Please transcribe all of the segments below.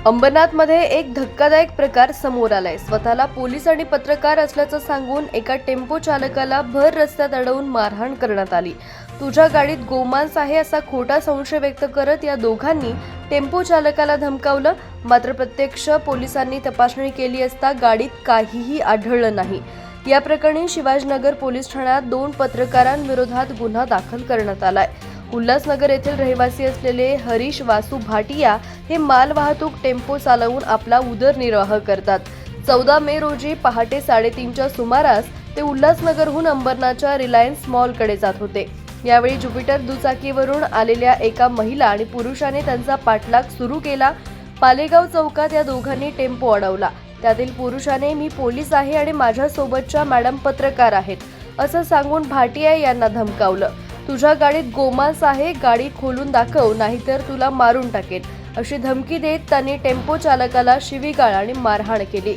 अंबरनाथमध्ये एक धक्कादायक प्रकार समोर आलाय। स्वतःला पोलीस आणि पत्रकार असल्याचं सांगून एका टेम्पो चालकाला भर रस्त्यात अडवून मारहाण करण्यात आली। तुझ्या गाडीत गोमांस आहे असा खोटा संशय व्यक्त करत या दोघांनी टेम्पो चालकाला धमकावलं। मात्र प्रत्यक्ष पोलिसांनी तपासणी केली असता गाडीत काहीही आढळलं नाही। या प्रकरणी शिवाजीनगर पोलीस ठाण्यात 2 पत्रकारांविरोधात गुन्हा दाखल करण्यात आलाय। उल्हासनगर येथील रहिवासी असलेले हरीश वासू भाटिया हे मालवाहतूक टेम्पो चालवून आपला उदरनिर्वाह करतात। 14 मे रोजी पहाटे 3:30च्या सुमारास ते उल्हासनगरहून अंबरनाथच्या रिलायन्स मॉलकडे जात होते। यावेळी ज्युपिटर दुचाकीवरून आलेल्या एका महिला आणि पुरुषाने त्यांचा पाठलाग सुरू केला। पालेगाव चौकात या दोघांनी टेम्पो अडवला। त्यातील पुरुषाने मी पोलीस आहे आणि माझ्या सोबतच्या मॅडम पत्रकार आहेत असं सांगून भाटिया यांना धमकावलं। तुझ्या गाडीत गोमांस आहे, गाडी खोलून दाखव नाहीतर तुला मारून टाकेन अशी धमकी देत त्यांनी टेम्पो चालकाला शिवीगाळ आणि मारहाण केली।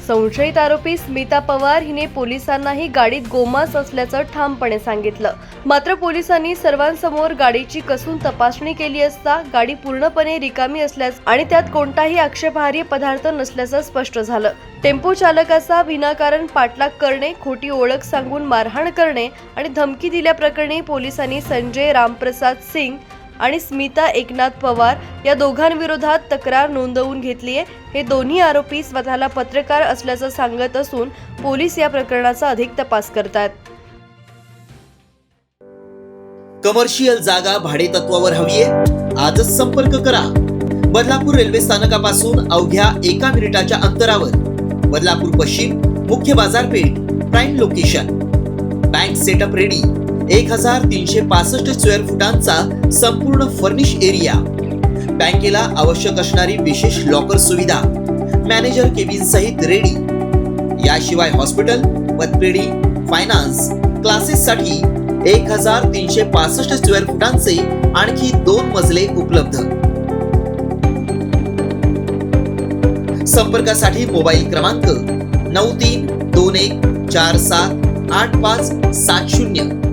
संशयित आरोपी स्मिता पवार हिने पोलिसांनाही गाडीत गोमांस असल्याचं ठामपणे सांगितलं। मात्र पोलिसांनी सर्वांसमोर गाडीची कसून तपासणी केली असता गाडी पूर्णपणे रिकामी असल्याचं आणि त्यात कोणताही आक्षेपार्ह पदार्थ नसल्याचं स्पष्ट झालं। टेम्पो चालकाचा विनाकारण पाठलाग करणे, खोटी ओळख सांगून मारहाण करणे आणि धमकी दिल्याप्रकरणी पोलिसांनी संजय रामप्रसाद सिंग आणि स्मिता एकनाथ पवार या दोघांविरोधात तक्रार नोंदवून घेतली आहे। हे दोन्ही आरोपी स्वतःला पत्रकार असल्याचं सांगत असून पोलीस या प्रकरणाचा अधिक तपास करतात। कमर्शियल जागा भाडे तत्वावर हवीये? आजच संपर्क करा। बदलापूर रेल्वे स्थानकापासून अवघ्या 1 मिनिटाच्या अंतरावर बदलापूर पश्चिम मुख्य बाजारपेठ, prime location. Bank setup ready. 1365 square फुटांचा संपूर्ण फर्निश एरिया। बँकेला आवश्यक असणारी विशेष लॉकर सुविधा, मॅनेजर केबिन सहित रेडी। याशिवाय हॉस्पिटल, पतपेढी, फायनान्स, क्लासेस साठी 1365 स्क्वेअर फुटांचे आणखी 2 मजले उपलब्ध। संपर्कासाठी मोबाईल क्रमांक 9321478570।